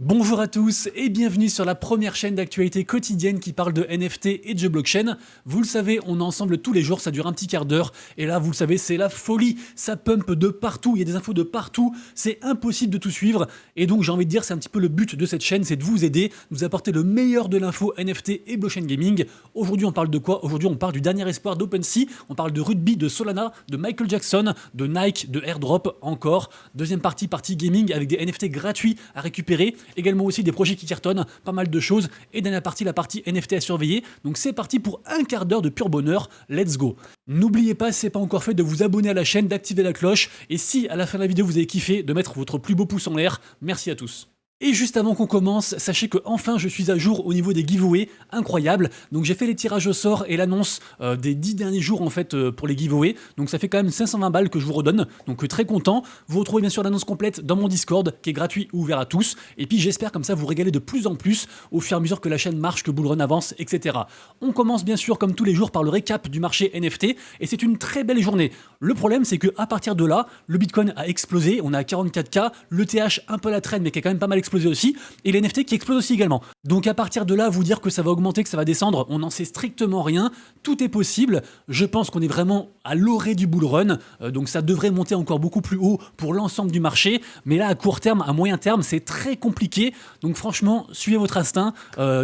Bonjour à tous et bienvenue sur la première chaîne d'actualité quotidienne qui parle de NFT et de jeux blockchain. Vous le savez, on est ensemble tous les jours, ça dure un petit quart d'heure et là, vous le savez, c'est la folie. Ça pump de partout, il y a des infos de partout, c'est impossible de tout suivre et donc j'ai envie de dire, c'est un petit peu le but de cette chaîne, c'est de vous aider, de vous apporter le meilleur de l'info NFT et blockchain gaming. Aujourd'hui, on parle de quoi? Aujourd'hui, on parle du dernier espoir d'OpenSea, on parle de rugby, de Solana, de Michael Jackson, de Nike, de Airdrop encore. Deuxième partie gaming avec des NFT gratuits à récupérer. Également aussi des projets qui cartonnent, pas mal de choses. Et dernière partie, la partie NFT à surveiller. Donc c'est parti pour un quart d'heure de pur bonheur. Let's go. N'oubliez pas, si ce n'est pas encore fait, de vous abonner à la chaîne, d'activer la cloche. Et si à la fin de la vidéo vous avez kiffé, de mettre votre plus beau pouce en l'air. Merci à tous. Et juste avant qu'on commence, sachez que enfin je suis à jour au niveau des giveaways, incroyable. Donc j'ai fait les tirages au sort et l'annonce des 10 derniers jours en fait pour les giveaways. Donc ça fait quand même 520 balles que je vous redonne, donc très content. Vous retrouvez bien sûr l'annonce complète dans mon Discord qui est gratuit ou ouvert à tous. Et puis j'espère comme ça vous régaler de plus en plus au fur et à mesure que la chaîne marche, que Bullrun avance, etc. On commence bien sûr comme tous les jours par le récap du marché NFT et c'est une très belle journée. Le problème c'est que à partir de là, le Bitcoin a explosé, on est à 44K, le TH un peu à la traîne mais qui est quand même pas mal explosé aussi, et les NFT qui explosent aussi également. Donc à partir de là, vous dire que ça va augmenter, que ça va descendre, on n'en sait strictement rien, tout est possible. Je pense qu'on est vraiment à l'orée du bull run, donc ça devrait monter encore beaucoup plus haut pour l'ensemble du marché, mais là à court terme, à moyen terme, c'est très compliqué, donc franchement, suivez votre instinct,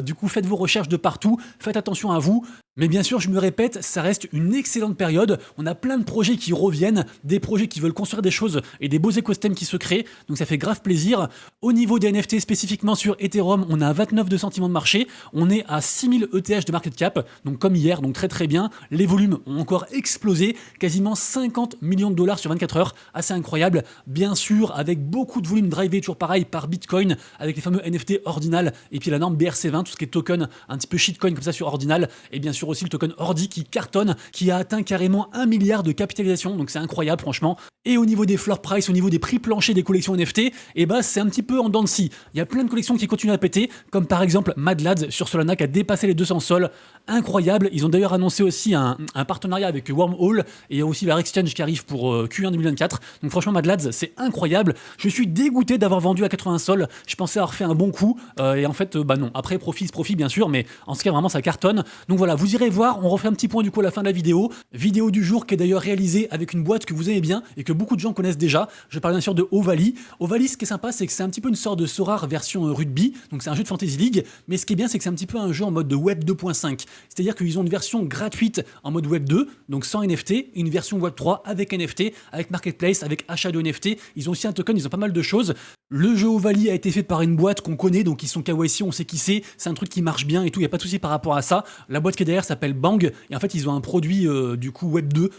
du coup faites vos recherches de partout, faites attention à vous. Mais bien sûr, je me répète, ça reste une excellente période. On a plein de projets qui reviennent, des projets qui veulent construire des choses et des beaux écosystèmes qui se créent. Donc ça fait grave plaisir. Au niveau des NFT, spécifiquement sur Ethereum, on a 29 de sentiments de marché. On est à 6000 ETH de market cap, donc comme hier, donc très très bien. Les volumes ont encore explosé, quasiment 50 millions de dollars sur 24 heures. Assez incroyable. Bien sûr, avec beaucoup de volume drivé, toujours pareil, par Bitcoin, avec les fameux NFT Ordinal et puis la norme BRC20, tout ce qui est token, un petit peu shitcoin comme ça sur Ordinal. Et bien sûr, aussi le token Ordi qui cartonne, qui a atteint carrément 1 milliard de capitalisation, donc c'est incroyable franchement. Et au niveau des floor price, au niveau des prix planchers des collections NFT, et bah c'est un petit peu en dents de scie. Il y a plein de collections qui continuent à péter, comme par exemple Mad Lads sur Solana qui a dépassé les 200 sols, incroyable. Ils ont d'ailleurs annoncé aussi un partenariat avec Wormhole et il y a aussi leur exchange qui arrive pour Q1 2024. Donc franchement Mad Lads c'est incroyable. Je suis dégoûté d'avoir vendu à 80 sols. Je pensais avoir fait un bon coup et en fait bah non. Après profit bien sûr, mais en ce cas vraiment ça cartonne. Donc voilà, vous irez voir. On refait un petit point du coup à la fin de la vidéo. Vidéo du jour qui est d'ailleurs réalisée avec une boîte que vous aimez bien et que beaucoup de gens connaissent déjà. Je parle bien sûr de Ovaly. Ovaly, ce qui est sympa, c'est que c'est un petit peu une sorte de Sorare version rugby. Donc c'est un jeu de Fantasy League. Mais ce qui est bien, c'est que c'est un petit peu un jeu en mode de Web 2.5. C'est-à-dire qu'ils ont une version gratuite en mode Web 2, donc sans NFT, et une version Web 3 avec NFT, avec Marketplace, avec achat de NFT. Ils ont aussi un token, ils ont pas mal de choses. Le jeu Ovaly a été fait par une boîte qu'on connaît, donc ils sont KYC, on sait qui c'est un truc qui marche bien et tout, il n'y a pas de souci par rapport à ça. La boîte qui est derrière s'appelle Bang, et en fait ils ont un produit du coup Web 2,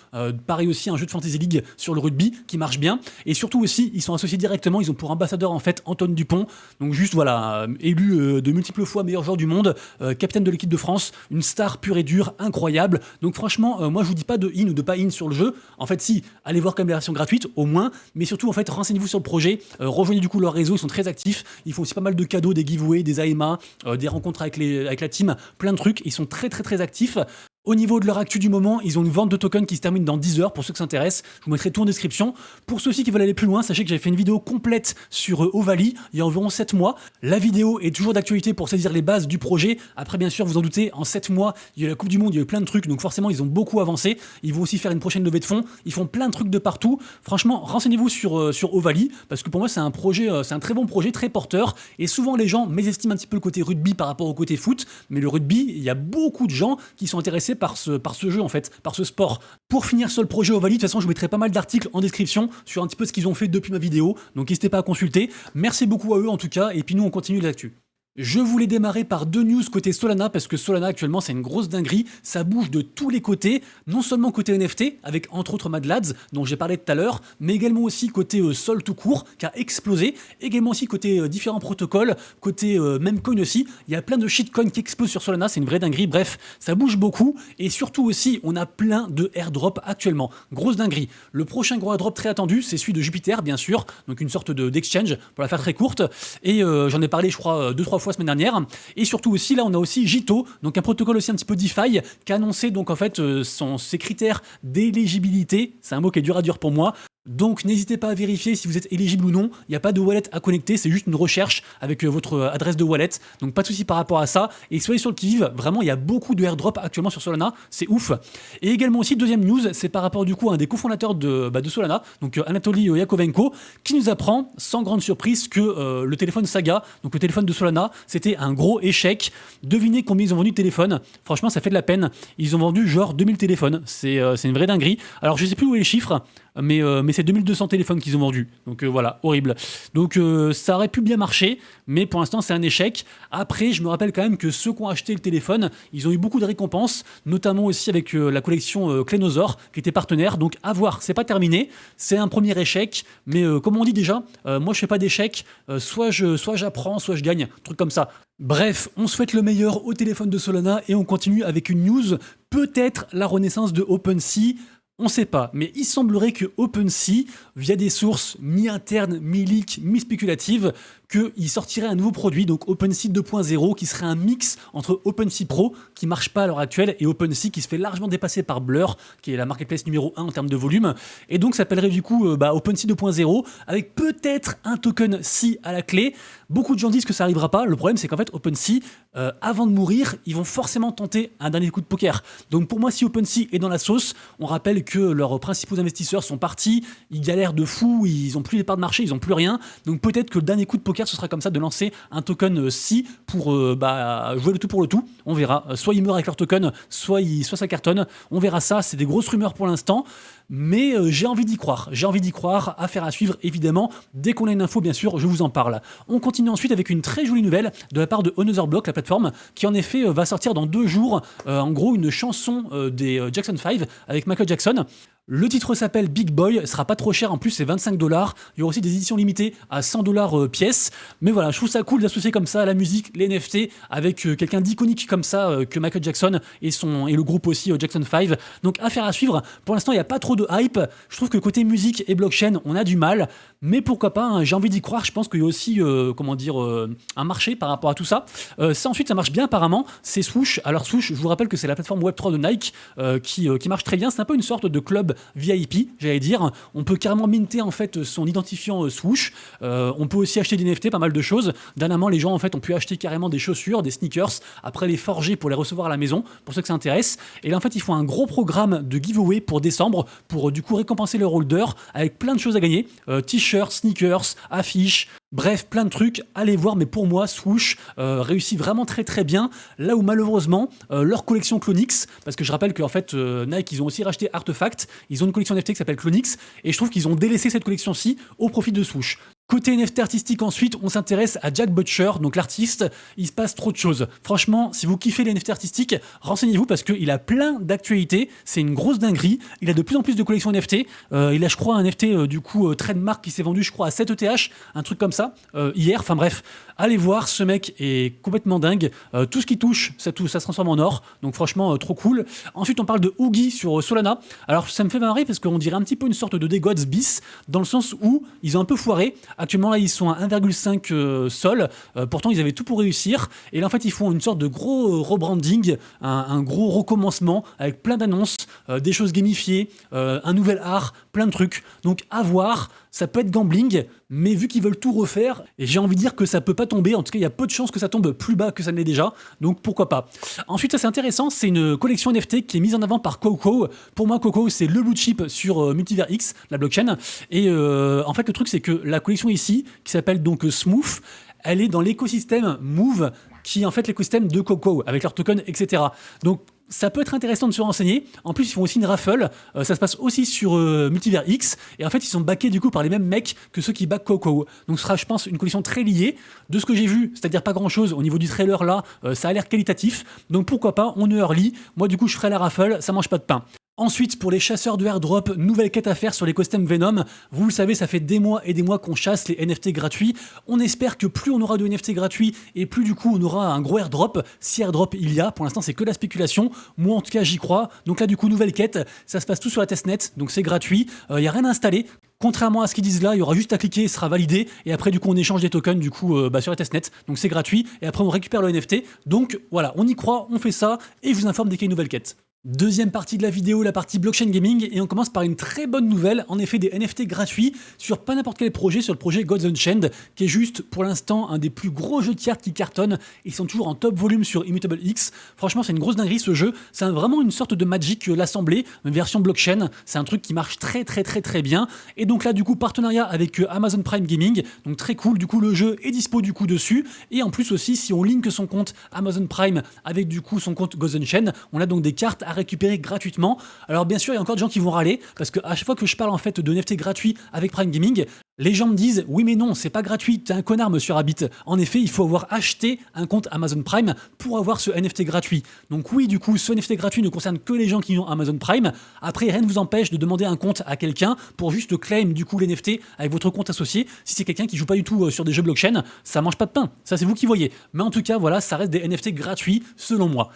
pareil aussi un jeu de Fantasy League sur le rugby qui marche bien, et surtout aussi ils sont associés directement, ils ont pour ambassadeur en fait Antoine Dupont, donc juste voilà, élu de multiples fois meilleur joueur du monde, capitaine de l'équipe de France, une star pure et dure, incroyable, donc franchement moi je vous dis pas de in ou de pas in sur le jeu, en fait si, allez voir quand même la version gratuite au moins, mais surtout en fait renseignez-vous sur le projet, rejoignez du coup leur réseau, ils sont très actifs, ils font aussi pas mal de cadeaux, des giveaways, des AMA, des rencontres avec la team, plein de trucs, ils sont très actifs. Au niveau de leur actu du moment, ils ont une vente de tokens qui se termine dans 10 heures pour ceux qui s'intéressent. Je vous mettrai tout en description. Pour ceux qui veulent aller plus loin, sachez que j'avais fait une vidéo complète sur Ovaly il y a environ 7 mois. La vidéo est toujours d'actualité pour saisir les bases du projet. Après, bien sûr, vous en doutez, en 7 mois, il y a eu la Coupe du Monde, il y a eu plein de trucs. Donc forcément, ils ont beaucoup avancé. Ils vont aussi faire une prochaine levée de fonds. Ils font plein de trucs de partout. Franchement, renseignez-vous sur Ovaly parce que pour moi, c'est un projet, c'est un très bon projet, très porteur. Et souvent, les gens mésestiment un petit peu le côté rugby par rapport au côté foot. Mais le rugby, il y a beaucoup de gens qui sont intéressés par ce jeu en fait, par ce sport. Pour finir sur le projet Ovaly, de toute façon je mettrai pas mal d'articles en description sur un petit peu ce qu'ils ont fait depuis ma vidéo, donc n'hésitez pas à consulter. Merci beaucoup à eux en tout cas, et puis nous on continue l'actu. Je voulais démarrer par deux news côté Solana parce que Solana actuellement c'est une grosse dinguerie, ça bouge de tous les côtés, non seulement côté NFT avec entre autres Mad Lads dont j'ai parlé tout à l'heure, mais également aussi côté Sol tout court qui a explosé, également aussi côté différents protocoles, côté Memecoin aussi, il y a plein de shitcoins qui explosent sur Solana, c'est une vraie dinguerie, bref, ça bouge beaucoup et surtout aussi on a plein de airdrops actuellement, grosse dinguerie. Le prochain gros airdrop très attendu c'est celui de Jupiter bien sûr, donc une sorte d'exchange pour la faire très courte et j'en ai parlé je crois 2-3 fois la semaine dernière. Et surtout aussi, là, on a aussi Jito, donc un protocole aussi un petit peu DeFi, qui a annoncé donc en fait ses critères d'éligibilité, c'est un mot qui est dur à dire pour moi, Donc n'hésitez pas à vérifier si vous êtes éligible ou non. Il n'y a pas de wallet à connecter, c'est juste une recherche avec votre adresse de wallet. Donc pas de souci par rapport à ça. Et soyez sur le qui-vive, vraiment il y a beaucoup de airdrop actuellement sur Solana, c'est ouf. Et également aussi, deuxième news, c'est par rapport du coup à un des cofondateurs de Solana, donc Anatoly Yakovenko, qui nous apprend, sans grande surprise, que le téléphone Saga, donc le téléphone de Solana, c'était un gros échec. Devinez combien ils ont vendu de téléphones. Franchement, ça fait de la peine. Ils ont vendu genre 2000 téléphones. C'est une vraie dinguerie. Alors je sais plus où est les chiffres, mais c'est 2200 téléphones qu'ils ont vendus. Donc voilà, horrible. Donc ça aurait pu bien marcher, mais pour l'instant c'est un échec. Après, je me rappelle quand même que ceux qui ont acheté le téléphone, ils ont eu beaucoup de récompenses, notamment aussi avec la collection Clénosaure, qui était partenaire. Donc à voir, c'est pas terminé, c'est un premier échec, mais comme on dit déjà, moi je fais pas d'échec, soit j'apprends, soit je gagne, truc comme ça. Bref, on souhaite le meilleur au téléphone de Solana et on continue avec une news, peut-être la renaissance de OpenSea. On ne sait pas, mais il semblerait que OpenSea, via des sources mi-internes, mi-leak, mi-spéculatives, qu'il sortirait un nouveau produit, donc OpenSea 2.0, qui serait un mix entre OpenSea Pro, qui marche pas à l'heure actuelle, et OpenSea, qui se fait largement dépasser par Blur, qui est la marketplace numéro 1 en termes de volume. Et donc, ça s'appellerait du coup OpenSea 2.0, avec peut-être un token SEA à la clé. Beaucoup de gens disent que ça n'arrivera pas. Le problème, c'est qu'en fait, OpenSea, avant de mourir, ils vont forcément tenter un dernier coup de poker. Donc pour moi, si OpenSea est dans la sauce, on rappelle que leurs principaux investisseurs sont partis, ils galèrent de fou, ils n'ont plus les parts de marché, ils n'ont plus rien. Donc peut-être que le dernier coup de poker, ce sera comme ça, de lancer un token SEA pour jouer le tout pour le tout. On verra. Soit ils meurent avec leur token, soit ça cartonne. On verra ça. C'est des grosses rumeurs pour l'instant. Mais j'ai envie d'y croire. J'ai envie d'y croire. Affaire à suivre, évidemment. Dès qu'on a une info, bien sûr, je vous en parle. On continue ensuite avec une très jolie nouvelle de la part de Another Block, la plateforme, qui en effet va sortir dans 2 jours. En gros, une chanson des Jackson 5 avec Michael Jackson. Le titre s'appelle Big Boy, sera pas trop cher, en plus c'est 25 $. Il y aura aussi des éditions limitées à 100 $ pièce. Mais voilà, je trouve ça cool d'associer comme ça la musique, les NFT, avec quelqu'un d'iconique comme ça que Michael Jackson et le groupe aussi Jackson 5. Donc affaire à suivre. Pour l'instant, il n'y a pas trop de hype. Je trouve que côté musique et blockchain, on a du mal. Mais pourquoi pas, hein, j'ai envie d'y croire. Je pense qu'il y a aussi un marché par rapport à tout ça. Ça ensuite, ça marche bien apparemment. C'est Swoosh. Alors Swoosh, je vous rappelle que c'est la plateforme Web3 de Nike qui marche très bien. C'est un peu une sorte de club VIP, j'allais dire. On peut carrément minter en fait son identifiant Swoosh. On peut aussi acheter des NFT, pas mal de choses. Dernièrement, les gens en fait ont pu acheter carrément des chaussures, des sneakers, après les forger pour les recevoir à la maison, pour ceux que ça intéresse. Et là en fait, ils font un gros programme de giveaway pour décembre, pour du coup récompenser leurs holders avec plein de choses à gagner. T-shirts, sneakers, affiches. Bref, plein de trucs, allez voir, mais pour moi, Swoosh réussit vraiment très très bien, là où malheureusement, leur collection Clonix, parce que je rappelle qu'en fait, Nike, ils ont aussi racheté Artefact, ils ont une collection NFT qui s'appelle Clonix, et je trouve qu'ils ont délaissé cette collection-ci au profit de Swoosh. Côté NFT artistique ensuite, on s'intéresse à Jack Butcher, donc l'artiste, il se passe trop de choses. Franchement, si vous kiffez les NFT artistiques, renseignez-vous parce qu'il a plein d'actualités, c'est une grosse dinguerie, il a de plus en plus de collections NFT, il a je crois un NFT trademark qui s'est vendu je crois à 7 ETH, un truc comme ça, hier, enfin bref, allez voir, ce mec est complètement dingue, tout ce qui touche, ça se transforme en or, donc franchement trop cool. Ensuite on parle de Oogie sur Solana, alors ça me fait marrer parce qu'on dirait un petit peu une sorte de Degods bis, dans le sens où ils ont un peu foiré. Actuellement, là, ils sont à 1,5 sol. Pourtant, ils avaient tout pour réussir. Et là, en fait, ils font une sorte de gros rebranding, un gros recommencement avec plein d'annonces, des choses gamifiées, un nouvel art, plein de trucs. Donc, à voir. Ça peut être gambling, mais vu qu'ils veulent tout refaire, et j'ai envie de dire que ça peut pas tomber. En tout cas, il y a peu de chances que ça tombe plus bas que ça ne l'est déjà. Donc, pourquoi pas. Ensuite, ça c'est intéressant. C'est une collection NFT qui est mise en avant par Coco. Pour moi, Coco, c'est le blue chip sur Multivers X, la blockchain. Et en fait, le truc, c'est que la collection ici, qui s'appelle donc Smooth, elle est dans l'écosystème Move, qui est en fait l'écosystème de Coco, avec leur token, etc. Donc, ça peut être intéressant de se renseigner. En plus, ils font aussi une raffle. Ça se passe aussi sur Multivers X. Et en fait, ils sont backés du coup par les mêmes mecs que ceux qui back Coco. Donc, ce sera, je pense, une collection très liée. De ce que j'ai vu, c'est-à-dire pas grand-chose au niveau du trailer là, ça a l'air qualitatif. Donc, pourquoi pas, on est early. Moi, du coup, je ferai la raffle. Ça mange pas de pain. Ensuite, pour les chasseurs de airdrop, nouvelle quête à faire sur l'écosystème Venom. Vous le savez, ça fait des mois et des mois qu'on chasse les NFT gratuits. On espère que plus on aura de NFT gratuits et plus du coup on aura un gros airdrop. Si airdrop il y a, pour l'instant c'est que la spéculation. Moi en tout cas j'y crois. Donc là du coup nouvelle quête, ça se passe tout sur la testnet, donc c'est gratuit. Il n'y a rien à installer. Contrairement à ce qu'ils disent là, il y aura juste à cliquer, ce sera validé, et après du coup on échange des tokens du coup sur la testnet, donc c'est gratuit, et après on récupère le NFT. Donc voilà, on y croit, on fait ça, et je vous informe dès qu'il y a une nouvelle quête. Deuxième partie de la vidéo, la partie blockchain gaming, et on commence par une très bonne nouvelle, en effet des NFT gratuits sur pas n'importe quel projet, sur le projet Gods Unchained, qui est juste pour l'instant un des plus gros jeux de cartes qui cartonnent. Ils sont toujours en top volume sur Immutable X. Franchement, c'est une grosse dinguerie ce jeu. C'est vraiment une sorte de Magic l'Assemblée, une version blockchain. C'est un truc qui marche très bien. Et donc là, du coup, partenariat avec Amazon Prime Gaming, donc très cool. Du coup, le jeu est dispo du coup dessus. Et en plus aussi, si on link son compte Amazon Prime avec du coup son compte Gods Unchained, on a donc des cartes à récupérer gratuitement. Alors bien sûr, il y a encore des gens qui vont râler parce que à chaque fois que je parle en fait de NFT gratuit avec Prime Gaming, les gens me disent oui mais non, c'est pas gratuit, t'es un connard monsieur Rabbit. En effet, il faut avoir acheté un compte Amazon Prime pour avoir ce NFT gratuit. Donc oui, du coup, ce NFT gratuit ne concerne que les gens qui ont Amazon Prime. Après, rien ne vous empêche de demander un compte à quelqu'un pour juste claim du coup l'NFT avec votre compte associé. Si c'est quelqu'un qui joue pas du tout sur des jeux blockchain, ça mange pas de pain. Ça c'est vous qui voyez. Mais en tout cas, voilà, ça reste des NFT gratuits selon moi.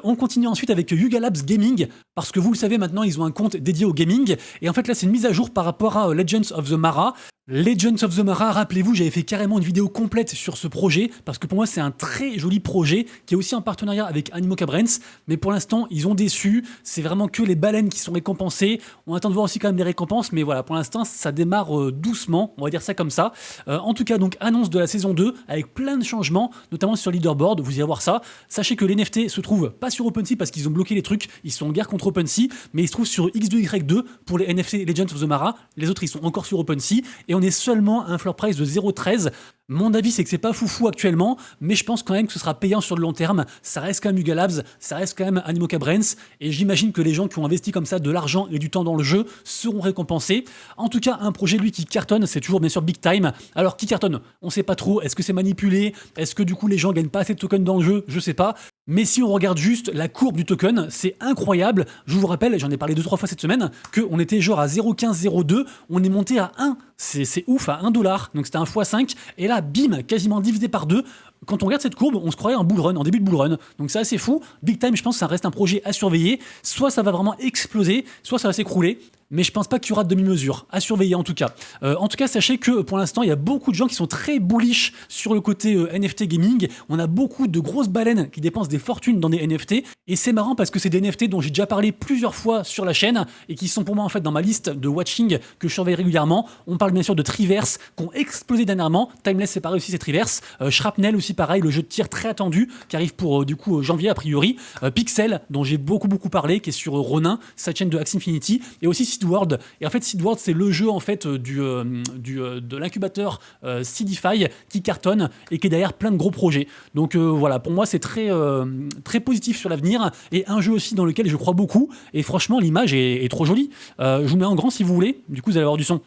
On continue ensuite avec Yuga Labs Gaming parce que vous le savez maintenant, ils ont un compte dédié au gaming. Et en fait là, c'est une mise à jour par rapport à Legends of the Mara. Legends of the Mara, rappelez-vous, j'avais fait carrément une vidéo complète sur ce projet, parce que pour moi c'est un très joli projet, qui est aussi en partenariat avec Animoca Brands, mais pour l'instant ils ont déçu, c'est vraiment que les baleines qui sont récompensées, on attend de voir aussi quand même les récompenses, mais voilà, pour l'instant ça démarre doucement, on va dire ça comme ça. En tout cas, donc annonce de la saison 2, avec plein de changements, notamment sur Leaderboard, vous irez voir ça. Sachez que les NFT se trouvent pas sur OpenSea, parce qu'ils ont bloqué les trucs, ils sont en guerre contre OpenSea, mais ils se trouvent sur X2Y2 pour les NFT Legends of the Mara, les autres ils sont encore sur OpenSea, et on est seulement à un floor price de 0,13. Mon avis, c'est que c'est pas foufou actuellement, mais je pense quand même que ce sera payant sur le long terme. Ça reste quand même Yuga Labs, ça reste quand même Animoca Brands, et j'imagine que les gens qui ont investi comme ça de l'argent et du temps dans le jeu seront récompensés. En tout cas, un projet, lui, qui cartonne, c'est toujours bien sûr Big Time. Alors, qui cartonne? On sait pas trop. Est-ce que c'est manipulé? Est-ce que du coup, les gens gagnent pas assez de tokens dans le jeu? Je sais pas. Mais si on regarde juste la courbe du token, c'est incroyable. Je vous rappelle, j'en ai parlé 2-3 fois cette semaine, qu'on était genre à 0,15, 0,2, on est monté à 1. C'est ouf, à 1 $. Donc c'était un x5. Et là, bim, quasiment divisé par 2. Quand on regarde cette courbe, on se croirait en bull run, en début de bull run. Donc c'est assez fou. Big Time, je pense que ça reste un projet à surveiller. Soit ça va vraiment exploser, soit ça va s'écrouler. Mais je pense pas qu'il y aura de demi-mesure, à surveiller en tout cas. Sachez que pour l'instant, il y a beaucoup de gens qui sont très bullish sur le côté NFT gaming. On a beaucoup de grosses baleines qui dépensent des fortunes dans des NFT. Et c'est marrant parce que c'est des NFT dont j'ai déjà parlé plusieurs fois sur la chaîne et qui sont pour moi en fait dans ma liste de watching que je surveille régulièrement. On parle bien sûr de Triverse qui ont explosé dernièrement. Timeless, c'est pareil aussi, c'est Triverse. Shrapnel aussi pareil, le jeu de tir très attendu qui arrive pour du coup janvier a priori. Pixel, dont j'ai beaucoup parlé, qui est sur Ronin, sa chaîne de Axie Infinity. Et aussi Seedworld. Et en fait, Seedworld, c'est le jeu en fait de l'incubateur Seedify qui cartonne et qui est derrière plein de gros projets. Donc voilà, pour moi, c'est très positif sur l'avenir et un jeu aussi dans lequel je crois beaucoup. Et franchement, l'image est trop jolie. Je vous mets en grand si vous voulez. Du coup, vous allez avoir du son.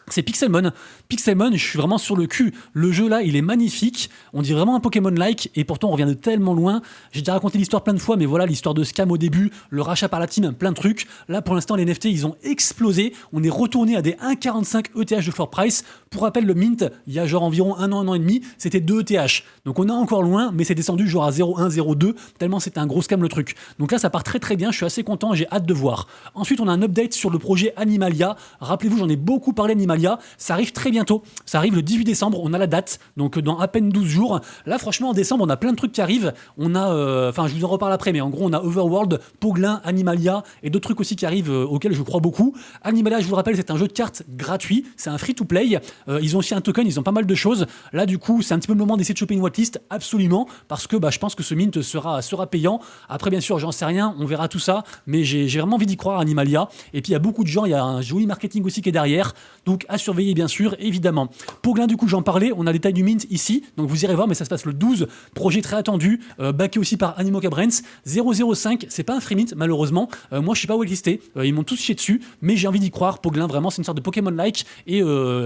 C'est Pixelmon. Pixelmon, je suis vraiment sur le cul. Le jeu là, il est magnifique. On dit vraiment un Pokémon-like et pourtant on revient de tellement loin. J'ai déjà raconté l'histoire plein de fois, mais voilà, l'histoire de scam au début, le rachat par la team, plein de trucs. Là, pour l'instant, les NFT, ils ont explosé. On est retourné à des 1,45 ETH de floor price. Pour rappel, le mint, il y a genre environ un an et demi, c'était 2 ETH. Donc on est encore loin, mais c'est descendu genre à 0,1, 0,2, tellement c'était un gros scam le truc. Donc là, ça part très bien. Je suis assez content, j'ai hâte de voir. Ensuite, on a un update sur le projet Animalia. Rappelez-vous, j'en ai beaucoup parlé Animalia, ça arrive très bientôt, ça arrive le 18 décembre, on a la date, donc dans à peine 12 jours. Là franchement en décembre on a plein de trucs qui arrivent, on a, je vous en reparle après, mais en gros on a Overworld, Poglin, Animalia et d'autres trucs aussi qui arrivent auxquels je crois beaucoup. Animalia, je vous le rappelle, c'est un jeu de cartes gratuit, c'est un free-to-play, ils ont aussi un token, ils ont pas mal de choses. Là du coup c'est un petit peu le moment d'essayer de choper une whitelist, absolument, parce que je pense que ce mint sera payant. Après bien sûr j'en sais rien, on verra tout ça, mais j'ai vraiment envie d'y croire Animalia. Et puis il y a beaucoup de gens, il y a un joli marketing aussi qui est derrière, donc à surveiller bien sûr, évidemment. Poglin, du coup, j'en parlais, on a des tailles du mint ici, donc vous irez voir, mais ça se passe le 12, projet très attendu, backé aussi par Animoca Brands, 0,05, c'est pas un free mint, malheureusement. Moi, je suis pas wailisté, ils m'ont tous chié dessus, mais j'ai envie d'y croire. Poglin, vraiment, c'est une sorte de Pokémon-like, et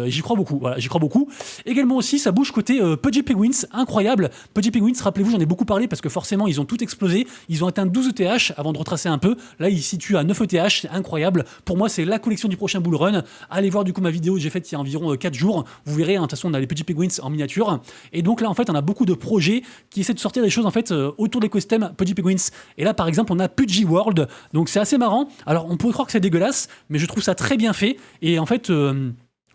j'y crois beaucoup, voilà, j'y crois beaucoup. Également aussi, ça bouge côté Pudgy Penguins, incroyable. Pudgy Penguins, rappelez-vous, j'en ai beaucoup parlé, parce que forcément, ils ont tout explosé, ils ont atteint 12 ETH, avant de retracer un peu, là, ils se situent à 9 ETH, c'est incroyable. Pour moi, c'est la collection du prochain bull run. Allez voir, du coup, ma vidéo que j'ai faite il y a environ 4 jours. Vous verrez, de toute façon, on a les Pudgy Penguins en miniature. Et donc là, en fait, on a beaucoup de projets qui essaient de sortir des choses en fait autour de l'écosystème Pudgy Penguins. Et là, par exemple, on a Pudgy World. Donc c'est assez marrant. Alors, on pourrait croire que c'est dégueulasse, mais je trouve ça très bien fait. Et en fait,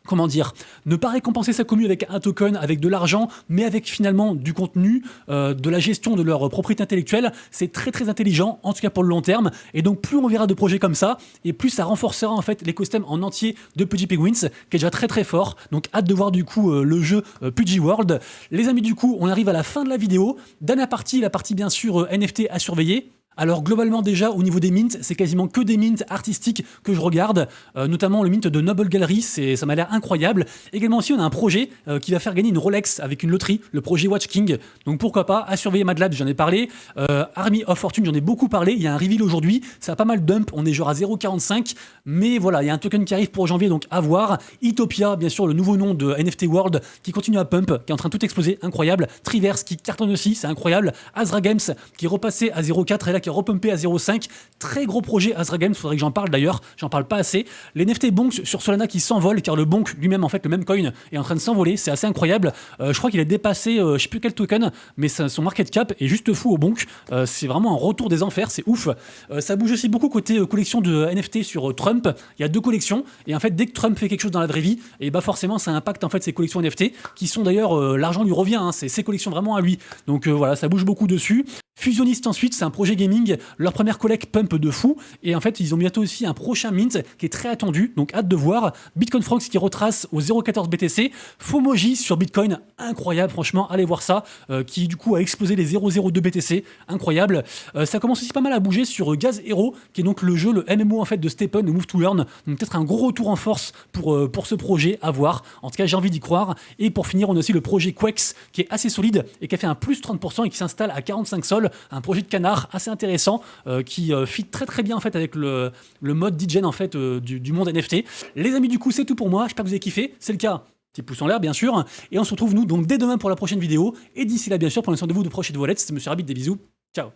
comment dire, ne pas récompenser sa commu avec un token, avec de l'argent, mais avec finalement du contenu, de la gestion de leur propriété intellectuelle, c'est très très intelligent, en tout cas pour le long terme. Et donc plus on verra de projets comme ça, et plus ça renforcera en fait l'écosystème en entier de Pudgy Penguins, qui est déjà très très fort. Donc hâte de voir du coup le jeu Pudgy World. Les amis, du coup, on arrive à la fin de la vidéo. Dernière partie, la partie bien sûr NFT à surveiller. Alors globalement déjà au niveau des mints, c'est quasiment que des mints artistiques que je regarde, notamment le mint de Noble Gallery, ça m'a l'air incroyable. Également aussi on a un projet qui va faire gagner une Rolex avec une loterie, le projet Watch King, donc pourquoi pas, à surveiller. Mad Lab, j'en ai parlé, Army of Fortune, j'en ai beaucoup parlé, il y a un reveal aujourd'hui, ça a pas mal dump, on est genre à 0,45, mais voilà, il y a un token qui arrive pour janvier, donc à voir. Utopia, bien sûr, le nouveau nom de NFT World qui continue à pump, qui est en train de tout exploser, incroyable. Triverse qui cartonne aussi, c'est incroyable. Azra Games qui est repassé à 0,4 et là qui est repumpé à 0,5. Très gros projet Azra Games, faudrait que j'en parle d'ailleurs, j'en parle pas assez. Les NFT Bonk sur Solana qui s'envolent, car le Bonk lui-même, en fait, le même coin, est en train de s'envoler, c'est assez incroyable. Je crois qu'il a dépassé, je sais plus quel token, mais son market cap est juste fou au Bonk. C'est vraiment un retour des enfers, c'est ouf. Ça bouge aussi beaucoup côté collection de NFT sur Trump. Il y a 2 collections, et en fait, dès que Trump fait quelque chose dans la vraie vie, et bah forcément, ça impacte en fait ses collections NFT, qui sont d'ailleurs, l'argent lui revient, hein, c'est ses collections vraiment à lui. Donc voilà, ça bouge beaucoup dessus. Fusionist ensuite, c'est un projet gaming, leur première collecte pump de fou, et en fait ils ont bientôt aussi un prochain mint qui est très attendu, donc hâte de voir. Bitcoin Franks qui retrace au 0,14 BTC, Fomoji sur Bitcoin, incroyable franchement, allez voir ça, qui du coup a explosé les 0,02 BTC, incroyable. Ça commence aussi pas mal à bouger sur Gaz Hero, qui est donc le jeu, le MMO en fait de Stephen, le Move to Earn, donc peut-être un gros retour en force pour ce projet, à voir, en tout cas j'ai envie d'y croire. Et pour finir on a aussi le projet Quex, qui est assez solide, et qui a fait un plus 30% et qui s'installe à 45 sols, un projet de canard assez intéressant qui fit très très bien en fait avec le mode DGen en fait du monde NFT. Les amis, du coup c'est tout pour moi, j'espère que vous avez kiffé, c'est le cas, petit pouce en l'air bien sûr, et on se retrouve nous donc dès demain pour la prochaine vidéo, et d'ici là bien sûr prenez soin de vous, de proches et de vos lettres, c'était Monsieur Rabbit, des bisous, ciao.